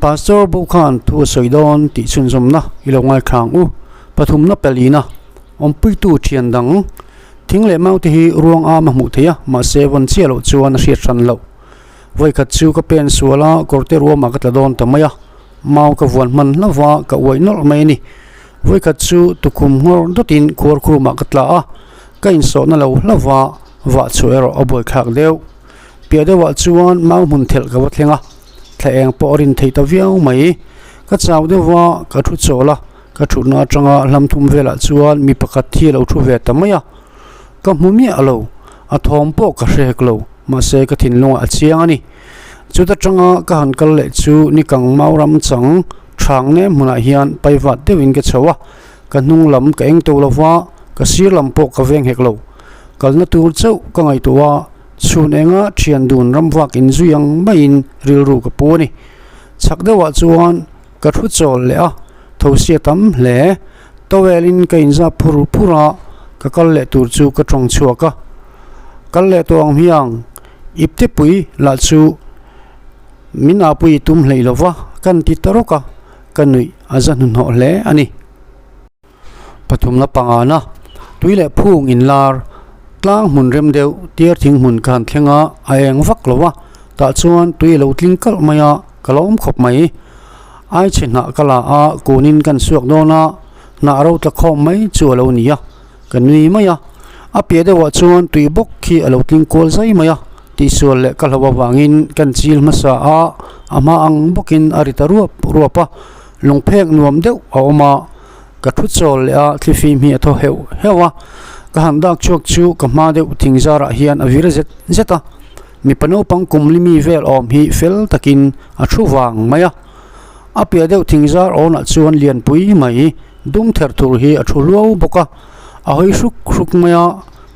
pastor bukhan thu soidon ti chunzomna ilongai khang u pathumna pelina ompui tu thian dang thingle mau te hi ruang a mahmu theya ma sevon chialo chuan hriat ran lo voi khat chu ka pen suala korte ruama ka tladon tamaya mau ka vuan man lawa ka wainol mai ni voi khat chu tukum ngor dotin khor khuruma ka tla a ka in so na lo lawa wa chuero oboi khak deu pia de wa chuan mau mun thel ka wa thlenga thlaeng porin thei ta viau mai ka chaw de wa ka thu chola ka thu na tanga lamthum vela chuan mi pakhat thi lo thu ve tamaya ka hmumi alo a thom po ka hrek lo ma se ka thin lunga a chiang ani chuta tanga ka han kal le chu ni kang mauram chang thang ne muna hian paiwat dewin ke chawa ka hnung lam ka eng to lawa ka sir lam po ka veng hek lo kalna tur chau ka ngai towa chun enga thian dun ramwak in zuyang main rilru ka poni chakdewa chuan ka thu chol le a thosia tam hle towelin ka inza phur phura ka kal le tur chu ka tong chuaka kal le tong hiang ipte pui la chu mina pui tum hleilowa kan ti taroka kanui azan no le ani pathumna pangana tuile phung in lar tlang mun rem deu tiar thing mun kan thlenga aeng vak lowa ta chuan tuilo tlingkal maya kalom khop mai ai chena kala a kunin kan suak dona na ro ta khom mai chu lo nia kanui maya a pe de wa chuan tui bok khi alo tling kol zai maya ti sual le kalhawa wangin kan chil masa a ama ang bokin arita ruapa lungphek nuam deu a oma ka thu chol le a thlifim hi atho heu hewa ka handak chok chu ka ma deu thingzara hian avira zeta mi pano pang kumlimi vel om hi fel takin a thu wang maya a pe deu thingzar on a chuan lian pui mai dung ther tur hi a thu luau boka a hoi suk maya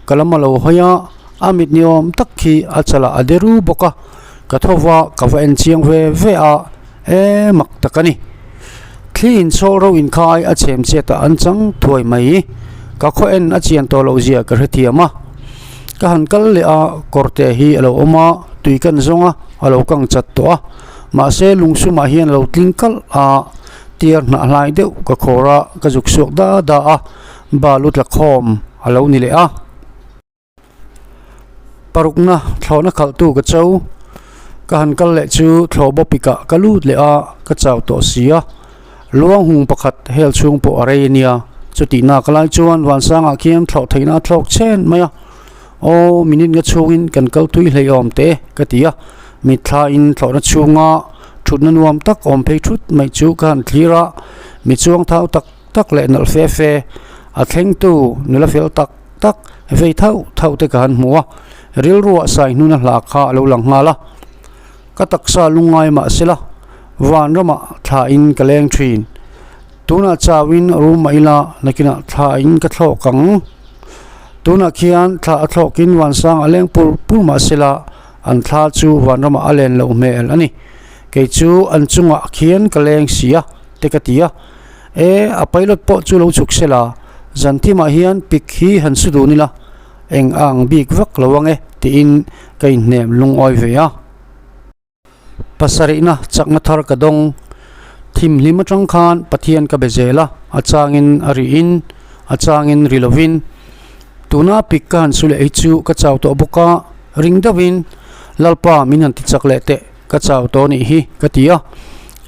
kalamalo hoya amit niom takhi achala aderu boka kathowa kawa en chiang ve a e mak takani clean soro in khai a chem cheta anchang thoi mai ka kho en a chian to lo zia ka hrethiama ka han kal le a korte hi alo oma tuikan zonga alo kang chat to a ma se lungsuma hian lo tlingkal a tiar na hlai deu ka khora ka juk sok da a balut la khom alo ni le a parukna thlona khaltu ka chau ka han kal le chu thlobo pika kalut le a ka chaw to sia luang hung pakhat hel chung po arenia chuti na kalai chuan wan sanga khiam thlo theina thlok chen maya o minin nga chungin kan kal tui hleiom te katia mi thla in thlona chunga thutna nuam tak om phei thut mai chu kan thira mi chuang thau tak le nal fe a thleng tu nula fel tak vei thau te kan hmuwa ril ruwa sai nuna hla kha lo lang ngala ka taksa lungai ma sila van rama tha in kaleng thin tuna chawin rumaila nakina tha in ka thlokang tuna khian tha thlokin wan sang aleng pur ma sila an tha chu van rama alen lo mel ani ke chu an chunga khian kaleng sia tekatia e a pilot po chu lo chuk sela zanthi ma hian pik hi han su du nila eng ang bik vak lawang e ti in kai nem lung oi ve a pasarina chakna thar ka dong thim lima tang khan pathian ka bezela achangin ari in achangin rilovin tuna pikkan sule chu ka chaw to boka ringdawin lalpa minan ti chakle te ka chaw to ni hi katia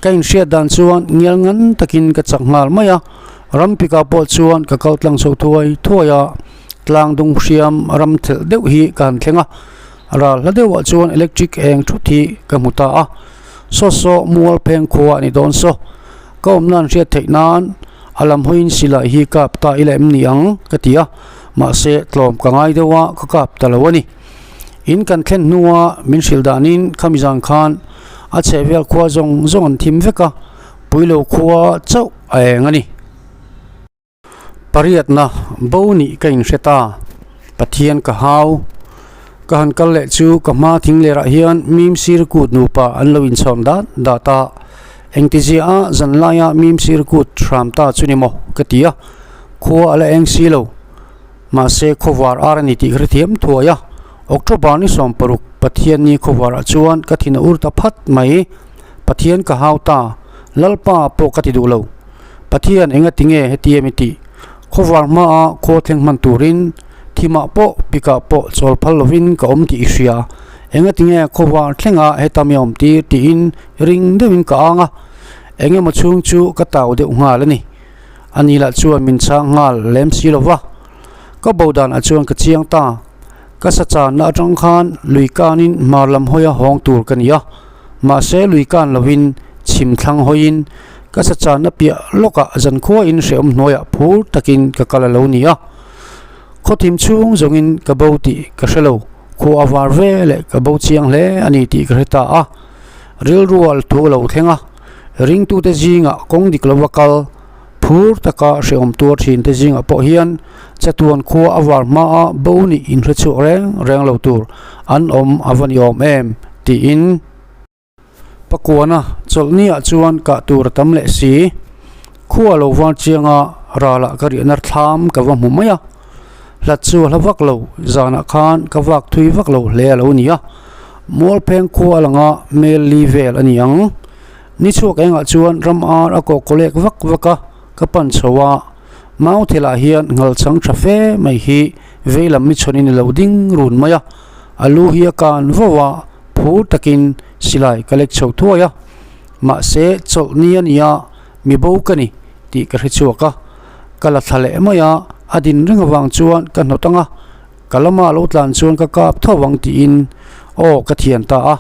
kain sia dan chuan ngial ngan takin ka changngal maya ram pika po chuan ka kautlang so thuaya tlang dung siam ram thel deuh hi kan thlenga ral la dewa chuan electric eng thuthi ka muta a so mual peng khuwa ni don so kom nan ria theinan alam hoin sila hi kap ta ilem niang katia ma se tlom kangai dewa ka kap talawani in kan thlen nuwa min sildanin khamizang khan a chevel khwa zong an thim veka puilo khwa chau aengani pariatna boni kain hreta pathian ka hau ka han kal le chu ka ma thing le ra hian mim sir kut nu pa an lo in chon data engtizia zanlaya mim sir kut thramta chunimo katia khuwa ala eng silo ma se khowar arani ti hrethiam thuaya october ni som paruk pathian ni khowar chuan kathina urta phat mai pathian ka hauta lalpa po katidu lo pathian enga tinge hetiemiti khowar ma a kho thleng man turin thima po pika po chol phalovin ka om ti isia enga tinge khowar thlenga hetamiom ti in ring dewin ka anga enge mo chung chu ka taw de nga lani anila chuan min chang ngal lem silova ka bodan achuan ka chiang ta ka sacha na atang khan luikanin marlam hoya hong tur kania ma se luikan lovin chim thlang hoin ka sacha na pia loka zan kho in seom noya phur takin ka kala lo nia khotim chung zongin ka bauti ka shelo kho awar ve le ka bau chiang le ani ti ka heta a ril rual thu lo thenga ring tu te jinga kong dik lo wakal phur taka seom tur thin te jinga po hian chatuan kho awar ma a boni in hrechu reng lo tur an om avani om em ti in pakuana cholni a chuan ka tur tam le si khuwa lo war chianga rala kari nar thlam ka wa mumaya la chu hlawak lo zana khan ka wak thui wak lo le lo nia mol peng khuwa langa mel li vel aniang ni chuak enga chuan ram ar a ko kolek wak waka ka pan chawa mau thela hian ngal chang trafe mai hi veilam mi chonin loading run maya alu hi kan vowa phu takin silai kalek chho thuaya ma se cholnia nia mi bo kani ti ka hrichuaka kala thale maya adin ring awang chuan ka hnotanga kalama lo tlan chuan ka kap thawang ti in o ka thian ta a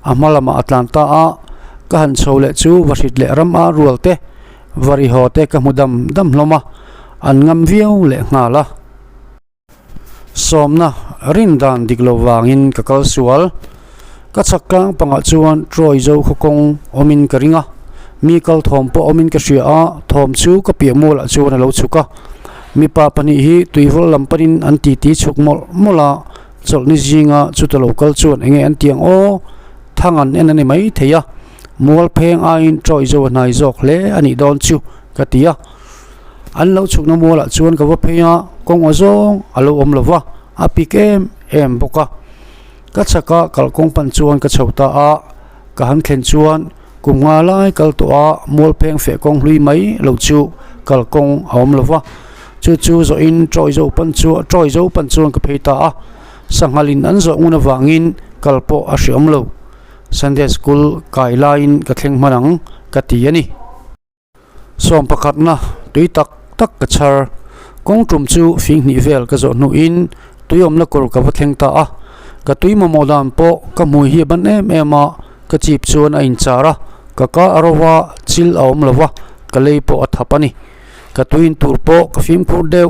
amalama atlanta a ka han chole chu wasit le ram a rualte vari hote ka mudam dam hloma an ngam viau le ngala somna rindan diglo wangin ka kal sual ka chaklang panga chuan troi zo khokong omin karinga mi kal thompo omin ka ria a thom chu ka piamol a chuan lo chuka mi pa pani hi tuivol lampanin anti ti chukmol mola cholni jinga chuta local chuan enge an tiang o thangan enani mai theya mol pheng a in troi zo nai jok le ani don chu katia an lo chukna mola chuan ka wa pheya kong ozong alo om lova apikem em boka ka chaka kalkong pan chuan ka chhota a ka han thlen chuan kunga lai kal to a mol pheng fe kong hlui mai lo chu kalkong om lova chu zo in troi zo pan chuan ka pheita a sangalin an zo una wangin kalpo a hriam lo Sunday school kailain ka thleng manang ka ti ani som pakhat na tui tak ka char kong tum chu fing ni vel ka zo nu in tuyom na kor ka thleng ta a ka tui momodan po ka mui hi ban em a ka chip chuan a in chara ka arowa chil awm lova ka lei po athapani ka tuin tur po ka fim khur deu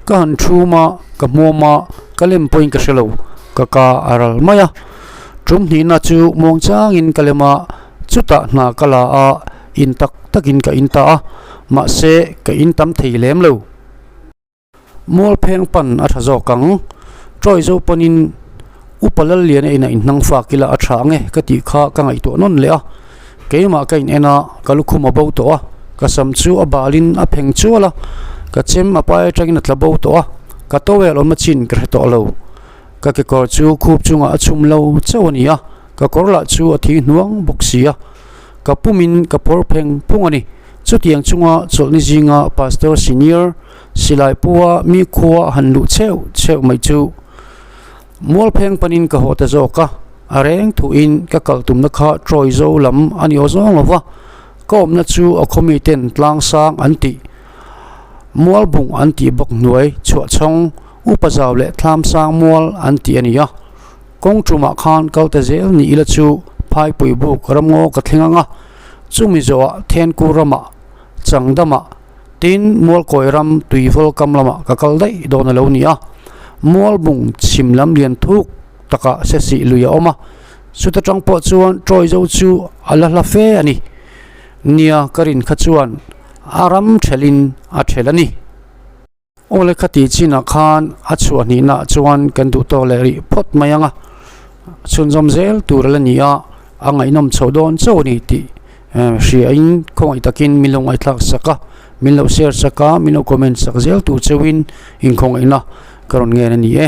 ka han thuma ka moma ka lem point ka shelo ka aral maya trum ni na chu mong chang in kalema chuta na kala a in takin ka in ta a ma se ka in tam thei lem lo mol pheng pan a tha zo kang troi zo panin upalal lian ina in nang fa kila a tha nge ka ti kha ka ngai to non le a keima ka in ena kalukhuma bo to a ka sam chu a balin a pheng chu ala ka chem a pai tangin a tlabo to a ka towel on machin kre to lo ka ke kor chu khup chunga achum lo chawnia ka korla chu a thi nuang boksia ka pumin ka por pheng pungani chutiang chunga cholni jinga pastor senior silai puwa mi khuwa hanlu cheu mai chu mol pheng panin ka hota zo ka areng thu in ka kaltum na kha troi zo lam ani ozong lova kom na chu a committee tlang sang anti mol bung anti bok nuai chua chong upazaw le thlam sang mol anti ania kong truma khan kalta zel ni ila chu phai pui bu karamngo ka thlenganga chumi zo then kurama changdama tin mol koiram tuivol kamlama ka kaldai dona lo nia mol bung chimlam lian thuk taka sesi luya oma suta tangpo chuan troi zo chu ala la fe ani nia karin khachuan aram thelin a thelani ole khati china khan achua ni na chuan kan du to leri phot mayanga chunjom zel turalania angai nom chodon choni ti hriain khongai takin milong ai thlak saka milo share saka milo comment sak zel tu chewin in khongai na karon nge ni e